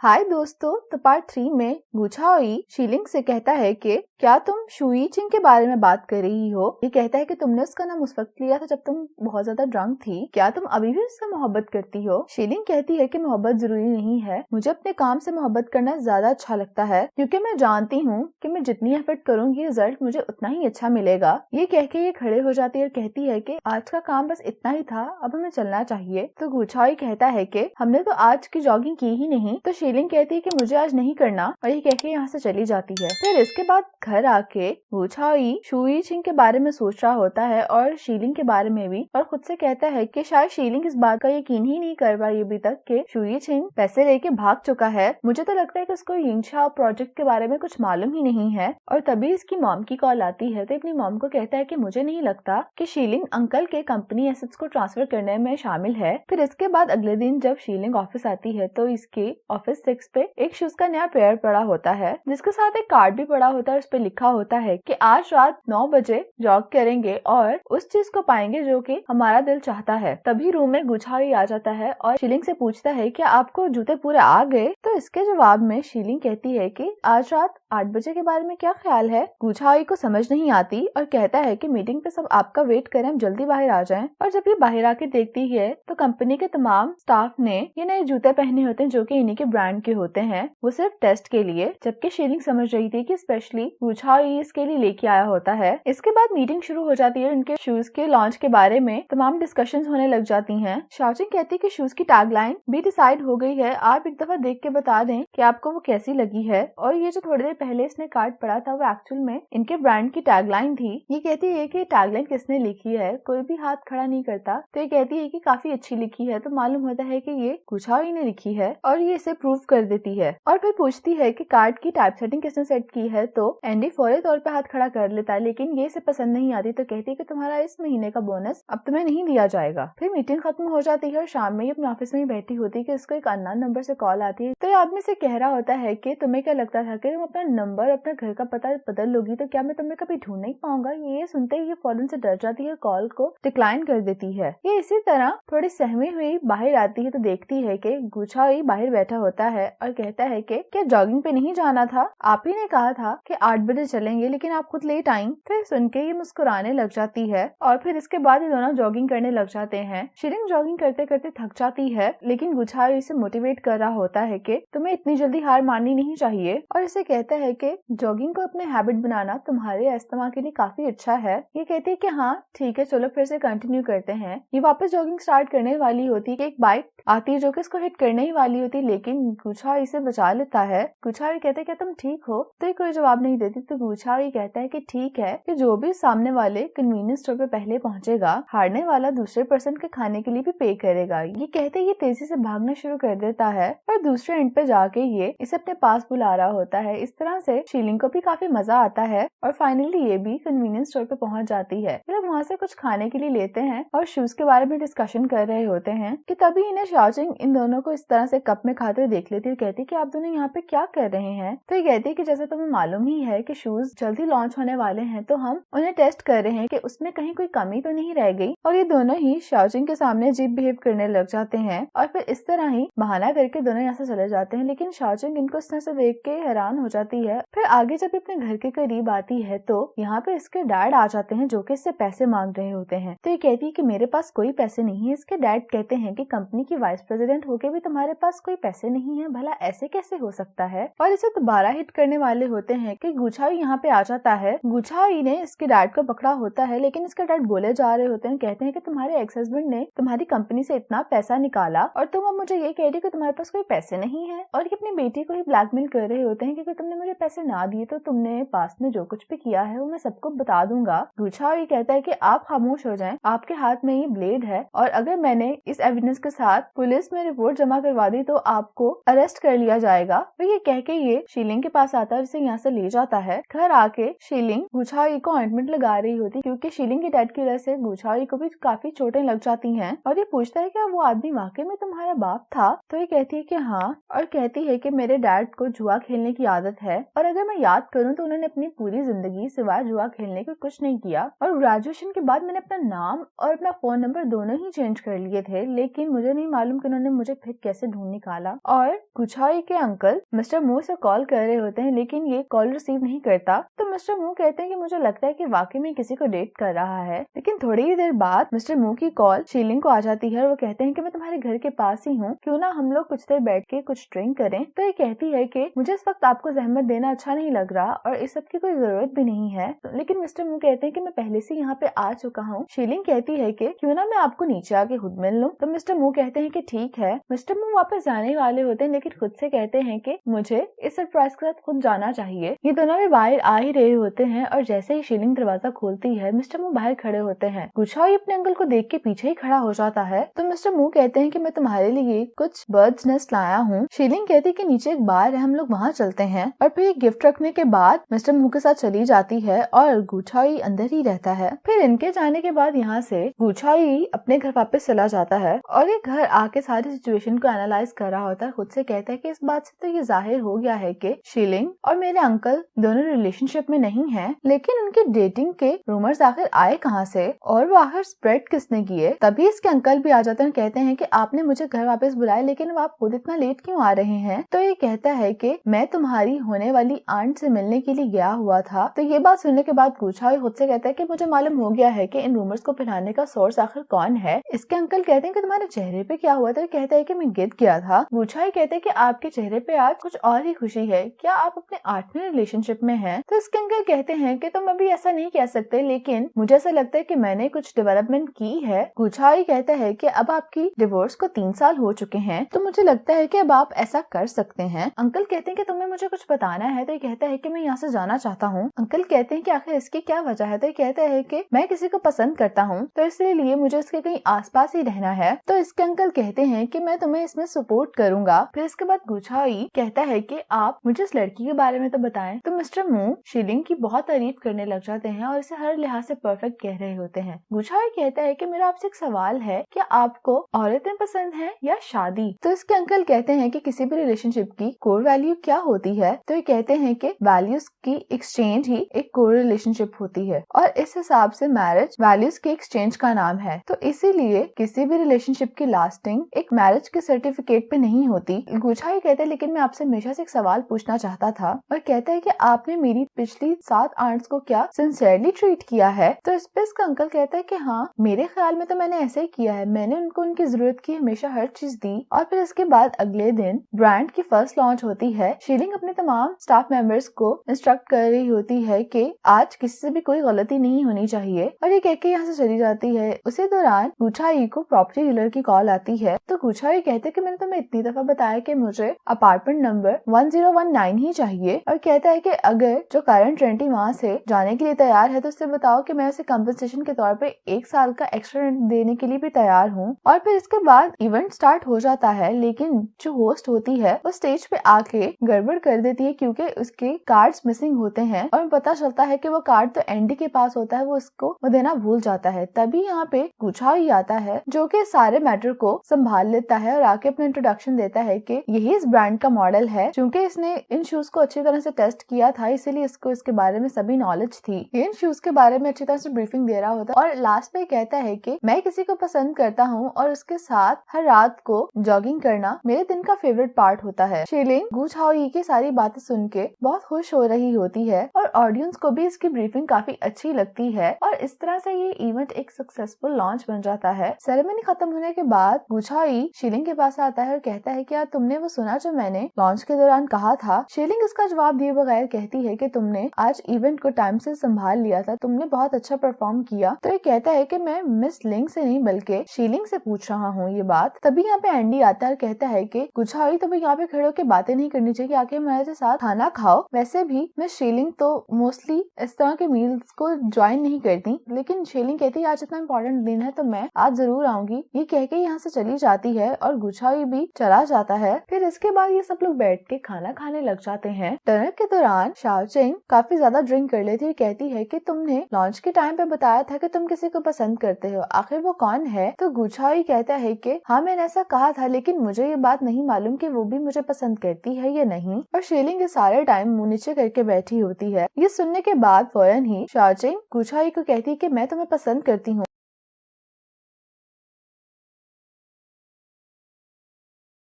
हाय दोस्तों, तो पार्ट 3 में गुछाओई शीलिंग से कहता है कि क्या तुम शुई चिंग के बारे में बात कर रही हो। ये कहता है कि तुमने उसका नाम उस वक्त लिया था जब तुम बहुत ज्यादा ड्रंक थी। क्या तुम अभी भी उससे मोहब्बत करती हो। शीलिंग कहती है कि मोहब्बत जरूरी नहीं है, मुझे अपने काम से मोहब्बत करना ज्यादा अच्छा लगता है क्योंकि मैं जानती हूँ कि मैं जितनी एफर्ट करूंगी रिजल्ट मुझे उतना ही अच्छा मिलेगा। ये कह के ये खड़े हो जाती है और कहती है कि आज का काम बस इतना ही था, अब हमें चलना चाहिए। तो गुछाओई कहता है कि हमने तो आज की जॉगिंग की ही नहीं। तो शीलिंग कहती है कि मुझे आज नहीं करना और ये कह के यहाँ से चली जाती है। फिर इसके बाद घर आके गुछाओई शुई चिंग के बारे में सोच रहा होता है और शीलिंग के बारे में भी, और खुद से कहता है कि शायद शीलिंग इस बात का यकीन ही नहीं कर पाई अभी तक कि शुई चिंग पैसे लेके भाग चुका है। मुझे तो लगता है कि उसको यिंगशा प्रोजेक्ट के बारे में कुछ मालूम ही नहीं है। और तभी इसकी मॉम की कॉल आती है तो अपनी मॉम को कहता है कि मुझे नहीं लगता कि शीलिंग अंकल के कंपनी एसेट्स को ट्रांसफर करने में शामिल है। फिर इसके बाद अगले दिन जब शीलिंग ऑफिस आती है तो इसके ऑफिस 6 पे एक शूज का नया पेयर पड़ा होता है जिसके साथ एक कार्ड भी पड़ा होता है। उस पे लिखा होता है कि आज रात 9 बजे जॉग करेंगे और उस चीज को पाएंगे जो कि हमारा दिल चाहता है। तभी रूम में गुछाओई आ जाता है और शीलिंग से पूछता है कि आपको जूते पूरे आ गए। तो इसके जवाब में शीलिंग कहती है कि आज रात 8 बजे के बारे में क्या ख्याल है। गुछाओई को समझ नहीं आती और कहता है कि मीटिंग पे सब आपका वेट करें, हम जल्दी बाहर आ जाएं। और जब ये बाहर आके देखती है तो कंपनी के तमाम स्टाफ ने ये नए जूते पहने होते हैं जो कि इन्हीं के ब्रांड के होते हैं, वो सिर्फ टेस्ट के लिए। जबकि शीलिंग समझ रही थी कि स्पेशली गुछाओई इसके लिए लेके आया होता है। इसके बाद मीटिंग शुरू हो जाती है। उनके शूज के लॉन्च के बारे में तमाम डिस्कशंस होने लग जाती हैं। शाओचिंग कहती है कि शूज की टैगलाइन भी डिसाइड हो गई है, आप एक दफा देख के बता दें कि आपको वो कैसी लगी है। और ये जो थोड़ी देर पहले इसने कार्ड पढ़ा था वो एक्चुअल में इनके ब्रांड की टैगलाइन थी। ये कहती है कि टैगलाइन किसने लिखी है, कोई भी हाथ खड़ा नहीं करता। तो ये कहती है कि काफी अच्छी लिखी है। तो मालूम होता है कि ये गुछाओई ने लिखी है और ये इसे प्रूव कर देती है। और फिर पूछती है कि कार्ड की टाइप सेटिंग किसने सेट की है। तो एंडी फौरी तौर पे हाथ खड़ा कर लेता है लेकिन ये इसे पसंद नहीं आती। तो कहती है कि तुम्हारा इस महीने का बोनस अब तुम्हें नहीं दिया जाएगा। फिर मीटिंग खत्म हो जाती है और शाम में ये अपने ऑफिस में ही बैठी होती है कि इसको एक अननोन नंबर से कॉल आती है। तो ये आदमी से कह रहा होता है कि तुम्हें क्या लगता था कि तुम अपना नंबर अपने घर का पता बदल लोगी तो क्या मैं तुम्हें कभी ढूंढ नहीं पाऊंगा। ये सुनते ही ये फौरन से डर जाती है, कॉल को डिक्लाइन कर देती है। ये इसी तरह थोड़ी सहमी हुई बाहर आती है तो देखती है कि गुछाओई बाहर बैठा होता है और कहता है कि क्या जॉगिंग पे नहीं जाना था, आप ही ने कहा था कि 8 बजे चलेंगे लेकिन आप खुद लेट आई। फिर सुन के ये मुस्कुराने लग जाती है और फिर इसके बाद ये दोनों जॉगिंग करने लग जाते हैं। शीलिंग जॉगिंग करते करते थक जाती है लेकिन गुछाओई इसे मोटिवेट कर रहा होता है कि तुम्हें इतनी जल्दी हार माननी नहीं चाहिए और इसे कहता है कि जॉगिंग को अपने हैबिट बनाना तुम्हारे अस्थमा के लिए काफी अच्छा है। ये कहती है कि हाँ ठीक है, चलो फिर से कंटिन्यू करते हैं। ये वापस जॉगिंग स्टार्ट करने वाली होती है कि एक बाइक आती है जो कि इसको हिट करने ही वाली होती है लेकिन गुछाओई इसे बचा लेता है। गुछाओई कहता है कि तुम ठीक हो। तो ये कोई जवाब नहीं देती। तो गुछाओई कहता है कि ठीक है कि जो भी सामने वाले कन्वीनियंस स्टोर पे पहले पहुंचेगा हारने वाला दूसरे पर्सन के खाने के लिए भी पे करेगा। ये कहते ये तेजी से भागना शुरू कर देता है और दूसरे एंड पे जाके ये इसे अपने पास बुला रहा होता है। इस तरह से शीलिंग को भी काफी मजा आता है और फाइनली ये भी कन्वीनियंस स्टोर पे पहुंच जाती है। जब वहाँ से कुछ खाने के लिए लेते हैं और शूज के बारे में डिस्कशन कर रहे होते हैं कि तभी इन्हें शाओचिंग इन दोनों को इस तरह से कप में खाते हुए देख लेती है। कहती कि आप दोनों यहाँ पे क्या कर रहे हैं। तो ये कहती है कि जैसे तुम्हें मालूम ही है कि शूज जल्दी लॉन्च होने वाले हैं तो हम उन्हें टेस्ट कर रहे हैं कि उसमें कहीं कोई कमी तो नहीं रह गई। और ये दोनों ही शाओचिंग के सामने अजीब बिहेव करने लग जाते हैं और फिर इस तरह ही बहाना करके दोनों यहाँ से चले जाते हैं। लेकिन शाओचिंग इनको इस तरह से देख के हैरान हो जाती है। फिर आगे जब अपने घर के करीब आती है तो यहाँ पे इसके डैड आ जाते हैं जो कि इससे पैसे मांग रहे होते हैं। तो ये कहती है कि मेरे पास कोई पैसे नहीं है। इसके डैड कहते हैं कि कंपनी की वाइस प्रेसिडेंट होके भी तुम्हारे पास कोई पैसे नहीं है, भला ऐसे कैसे हो सकता है। और इसे दोबारा हिट करने वाले होते हैं कि गुछाओई यहाँ पे आ जाता है। गुछाओई ने इसके डैड को पकड़ा होता है लेकिन इसके डैड बोले जा रहे होते हैं, कहते हैं कि तुम्हारे एक्स हस्बैंड ने तुम्हारी कंपनी से इतना पैसा निकाला और तुम अब मुझे ये कह रही कि तुम्हारे पास कोई पैसे नहीं है। और ये अपनी बेटी को ही ब्लैकमेल कर रहे होते हैं कि तुमने मुझे पैसे ना दिए तो तुमने पास में जो कुछ भी किया है वो मैं सबको बता दूंगा। गुछाओई कहता है कि आप खामोश हो जाएं, आपके हाथ में ये ब्लेड है और अगर मैंने इस एविडेंस के साथ पुलिस में रिपोर्ट जमा करवा दी तो आपको अरेस्ट कर लिया जाएगा। तो ये कह के ये शीलिंग के पास आता है, इसे यहाँ से ले जाता है। घर आके शीलिंग गुछाओई को ऑइंटमेंट लगा रही होती क्योंकि शीलिंग की डैड की वजह से गुछाओई को भी काफी चोटें लग जाती हैं। और ये पूछता है कि वो आदमी वाकई में तुम्हारा बाप था। तो ये कहती है कि हाँ और कहती है कि मेरे डैड को जुआ खेलने की आदत है और अगर मैं याद करूँ तो उन्होंने अपनी पूरी जिंदगी सिवाय जुआ खेलने के कुछ नहीं किया। और ग्रेजुएशन के बाद मैंने अपना नाम और अपना फोन नंबर दोनों ही चेंज कर लिए थे लेकिन मुझे नहीं मालूम कि उन्होंने मुझे फिर कैसे ढूंढ निकाला। और पर गुछाई के अंकल मिस्टर मू से कॉल कर रहे होते हैं, लेकिन ये कॉल रिसीव नहीं करता। तो मिस्टर मू कहते हैं कि मुझे लगता है कि वाकई में किसी को डेट कर रहा है। लेकिन थोड़ी ही देर बाद मिस्टर मू की कॉल शीलिंग को आ जाती है और वो कहते हैं कि मैं तुम्हारे घर के पास ही हूँ, क्यों ना हम लोग कुछ देर बैठ के कुछ ड्रिंक करें। तो ये कहती है कि मुझे इस वक्त आपको जहमत देना अच्छा नहीं लग रहा और इस सब की कोई जरूरत भी नहीं है। लेकिन मिस्टर मू कहते हैं कि मैं पहले से यहाँ पे आ चुका हूँ। शीलिंग कहती है कि क्यों ना मैं आपको नीचे आके खुद मिल लूं। तो मिस्टर मू कहते हैं कि ठीक है। मिस्टर मू वापस जाने वाले होते हैं, लेकिन खुद से कहते हैं कि मुझे इस सरप्राइज के साथ खुद जाना चाहिए। ये दोनों भी बाहर आ ही रहे होते हैं और जैसे ही शीलिंग दरवाजा खोलती है, मिस्टर मू बाहर खड़े होते हैं। गुछाई अपने अंकल को देख के पीछे ही खड़ा हो जाता है। तो मिस्टर मू कहते हैं कि मैं तुम्हारे लिए कुछ बर्ड्स नेस्ट लाया हूँ। शीलिंग कहती है कि नीचे एक बार है, हम लोग वहाँ चलते हैं। और फिर गिफ्ट रखने के बाद मिस्टर मू के साथ चली जाती है और गुछाई अंदर ही रहता है। फिर इनके जाने के बाद यहाँ से गुछाई अपने घर वापस चला जाता है और ये घर आके सारी सिचुएशन को एनालाइज कर रहा होता है। खुद से कहता है कि इस बात से तो ये जाहिर हो गया है कि शीलिंग और मेरे अंकल दोनों रिलेशनशिप में नहीं हैं, लेकिन उनके डेटिंग के रूमर्स आखिर आए कहाँ से और वो आखिर स्प्रेड किसने किए। तभी इसके अंकल भी आ जाते हैं, कहते हैं कि आपने मुझे घर वापस बुलाया, लेकिन अब आप खुद इतना लेट क्यों आ रहे हैं। तो ये कहता है कि मैं तुम्हारी होने वाली आंट से मिलने के लिए गया हुआ था। तो ये बात सुनने के बाद गुछाई खुद से कहता है कि मुझे मालूम हो गया है कि इन रूमर्स को फैलाने का सोर्स आखिर कौन है। इसके अंकल कहते हैं कि तुम्हारे चेहरे पे क्या हुआ था। कहता है कि मैं गिर गया था। गुछाई कहते हैं कि आपके चेहरे पे आज कुछ और ही खुशी है, क्या आप अपने 8वें रिलेशनशिप में हैं। तो इसके अंकल कहते हैं कि तुम अभी ऐसा नहीं कह सकते, लेकिन मुझे ऐसा लगता है कि मैंने कुछ डेवलपमेंट की है। गुछाई कहता है कि अब आपकी डिवोर्स को 3 साल हो चुके हैं, तो मुझे लगता है कि अब आप ऐसा कर सकते हैं। अंकल कहते हैं कि तुम्हें मुझे कुछ बताना है। तो ये कहता है कि मैं यहाँ से जाना चाहता हूँ। अंकल कहते हैं कि आखिर इसकी क्या वजह है। तो ये कहता है कि मैं किसी को पसंद करता हूँ, तो इसलिए मुझे इसके कहीं आसपास ही रहना है। तो इसके अंकल कहते हैं कि मैं तुम्हें इसमें सपोर्ट करूंगा। फिर इसके बाद गुछाई कहता है कि आप मुझे इस लड़की के बारे में तो बताएं। तो मिस्टर मू शीलिंग की बहुत तारीफ करने लग जाते हैं और इसे हर लिहाज से परफेक्ट कह रहे होते हैं। गुछाई कहता है कि मेरा आपसे एक सवाल है, क्या आपको औरतें पसंद है या शादी। तो इसके अंकल कहते हैं कि किसी भी रिलेशनशिप की कोर वैल्यू क्या होती है। तो ये कहते हैं कि वैल्यूज की एक्सचेंज ही एक कोर रिलेशनशिप होती है और इस हिसाब से मैरिज वैल्यूज के एक्सचेंज का नाम है। तो इसीलिए किसी भी रिलेशनशिप की लास्टिंग एक मैरिज के सर्टिफिकेट पे नहीं होती। गुछाई कहते हैं लेकिन मैं आपसे हमेशा से एक सवाल पूछना चाहता था, और कहता है कि आपने मेरी पिछली 7 आंट्स को क्या सिंसियरली ट्रीट किया है। तो इस पे इसका अंकल कहता है कि हाँ, मेरे ख्याल में तो मैंने ऐसे ही किया है। मैंने उनको उनकी जरूरत की हमेशा हर चीज दी। और फिर इसके बाद अगले दिन ब्रांड की फर्स्ट लॉन्च होती है। शीलिंग अपने तमाम स्टाफ मेंबर्स को इंस्ट्रक्ट कर रही होती है कि आज किसी से भी कोई गलती नहीं होनी चाहिए, और ये कह के यहाँ से चली जाती है। उसी दौरान गुछाई को प्रॉपर्टी डीलर की कॉल आती है। तो गुछाई कहते हैं कि मैंने तुम्हें इतनी दफा बताया कि मुझे अपार्टमेंट नंबर 1019 ही चाहिए, और कहता है कि अगर जो करंट रेंटी वहाँ से जाने के लिए तैयार है तो उससे बताओ कि मैं उसे कंपनसेशन के तौर पे 1 साल का एक्स्ट्रा रेंट देने के लिए भी तैयार हूँ। और फिर इसके बाद इवेंट स्टार्ट हो जाता है, लेकिन जो होस्ट होती है वो स्टेज पे आके गड़बड़ कर देती है क्योंकि उसके कार्ड्स मिसिंग होते हैं और पता चलता है कि वो कार्ड तो एंडी के पास होता है, वो उसको देना भूल जाता है। तभी यहाँ पे गुछाई आता है जो कि सारे मैटर को संभाल लेता है और आके अपना इंट्रोडक्शन देता है कि यही इस ब्रांड का मॉडल है। क्योंकि इसने इन शूज को अच्छी तरह से टेस्ट किया था, इसीलिए इसको इसके बारे में सभी नॉलेज थी। इन शूज के बारे में अच्छी तरह से ब्रीफिंग दे रहा होता है और लास्ट में कहता है कि मैं किसी को पसंद करता हूँ और उसके साथ हर रात को जॉगिंग करना मेरे दिन का फेवरेट पार्ट होता है। शीलिंग गुछाई की सारी बातें सुन के बहुत खुश हो रही होती है और ऑडियंस को भी इसकी ब्रीफिंग काफी अच्छी लगती है और इस तरह से ये इवेंट एक सक्सेसफुल लॉन्च बन जाता है। सेरेमनी खत्म होने के बाद गुछाई शीलिंग के पास आता है और कहता है कि यार तुमने वो सुना जो मैंने लॉन्च के दौरान कहा था। शीलिंग इसका जवाब दिए बगैर कहती है कि तुमने आज इवेंट को टाइम से संभाल लिया था, तुमने बहुत अच्छा परफॉर्म किया। तो ये कहता है कि मैं मिस लिंग से नहीं बल्कि शीलिंग से पूछ रहा हूँ ये बात। तभी यहाँ पे एंडी आता है और कहता है कि गुछाई तुम्हें यहाँ पे खड़े होकर बातें नहीं करनी चाहिए, आके हमारे साथ खाना खाओ। वैसे भी मिस शीलिंग तो मोस्टली इस तरह के मील्स को ज्वाइन नहीं करती, लेकिन शीलिंग कहती है आज इतना इंपॉर्टेंट दिन है तो मैं आज जरूर आऊंगी। ये कह के यहाँ से चली जाती है और गुछाई भी चला जाता है। फिर इसके बाद ये सब लोग बैठ के खाना खाने लग जाते हैं। डिनर के दौरान शाओचिंग काफी ज्यादा ड्रिंक कर लेती है, कहती है कि तुमने लॉन्च के टाइम पे बताया था कि तुम किसी को पसंद करते हो, आखिर वो कौन है। तो गुछाई कहता है कि हाँ मैंने ऐसा कहा था, लेकिन मुझे ये बात नहीं मालूम कि वो भी मुझे पसंद करती है या नहीं। और शीलिंग सारे टाइम मुंह नीचे करके बैठी होती है। ये सुनने के बाद फौरन ही शाओचिंग गुछाई को कहती है कि मैं तुम्हें पसंद करती हूँ।